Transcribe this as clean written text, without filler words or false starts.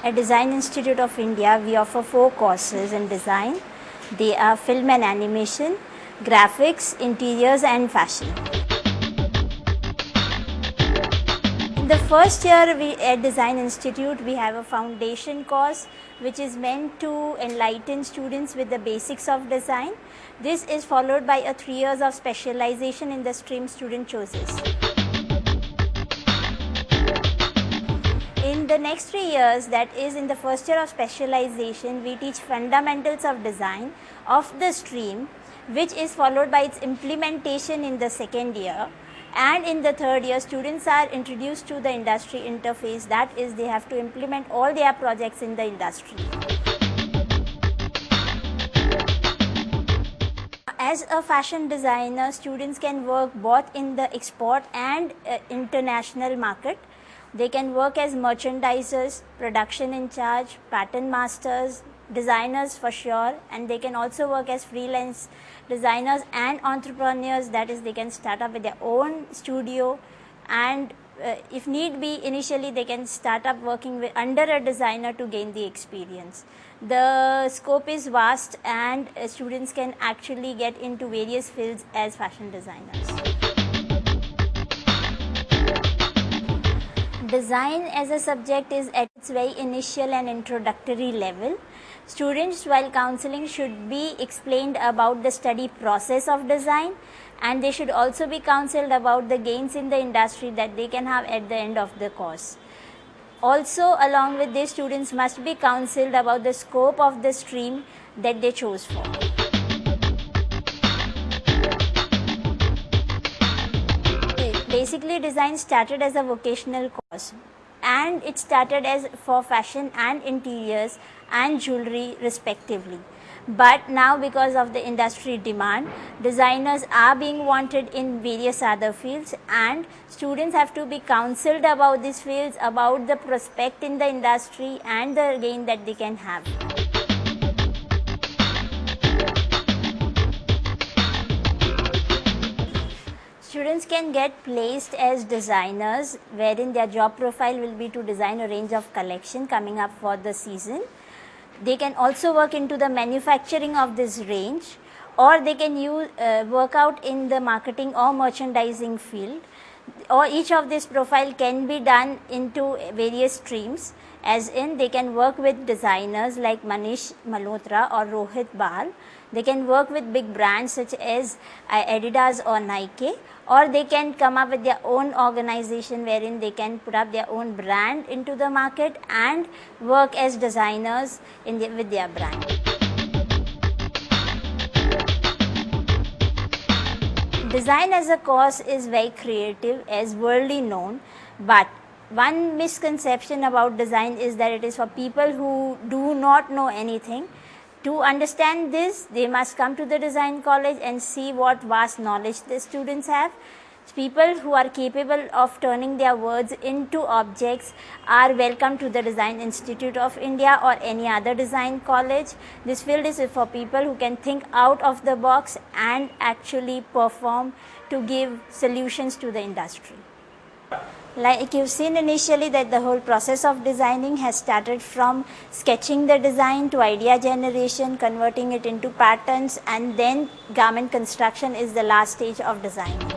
At Design Institute of India, we offer 4 courses in design. They are film and animation, graphics, interiors and fashion. In the first year at Design Institute, we have a foundation course which is meant to enlighten students with the basics of design. This is followed by a 3 years of specialization in the stream student chooses. In the next 3 years, that is in the first year of specialization, we teach fundamentals of design of the stream, which is followed by its implementation in the second year. And in the third year, students are introduced to the industry interface, that is they have to implement all their projects in the industry. As a fashion designer, students can work both in the export and international market. They can work as merchandisers, production in charge, pattern masters, designers for sure, and they can also work as freelance designers and entrepreneurs, that is they can start up with their own studio, and if need be, initially they can start up working under a designer to gain the experience. The scope is vast and students can actually get into various fields as fashion designers. Design as a subject is at its very initial and introductory level. Students, while counseling, should be explained about the study process of design, and they should also be counseled about the gains in the industry that they can have at the end of the course. Also, along with this, students must be counseled about the scope of the stream that they chose for. Basically, design started as a vocational course, and it started as for fashion and interiors and jewelry respectively. But now, because of the industry demand, designers are being wanted in various other fields, and students have to be counseled about these fields, about the prospect in the industry and the gain that they can have. Students can get placed as designers, wherein their job profile will be to design a range of collection coming up for the season. They can also work into the manufacturing of this range, or they can work out in the marketing or merchandising field, or each of this profile can be done into various streams, as in they can work with designers like Manish Malhotra or Rohit Bahl. They can work with big brands such as Adidas or Nike, or they can come up with their own organization wherein they can put up their own brand into the market and work as designers with their brand. Design as a course is very creative, as worldly known, but one misconception about design is that it is for people who do not know anything. To understand this, they must come to the design college and see what vast knowledge the students have. People who are capable of turning their words into objects are welcome to the Design Institute of India or any other design college. This field is for people who can think out of the box and actually perform to give solutions to the industry. Like you've seen initially, that the whole process of designing has started from sketching the design to idea generation, converting it into patterns, and then garment construction is the last stage of design.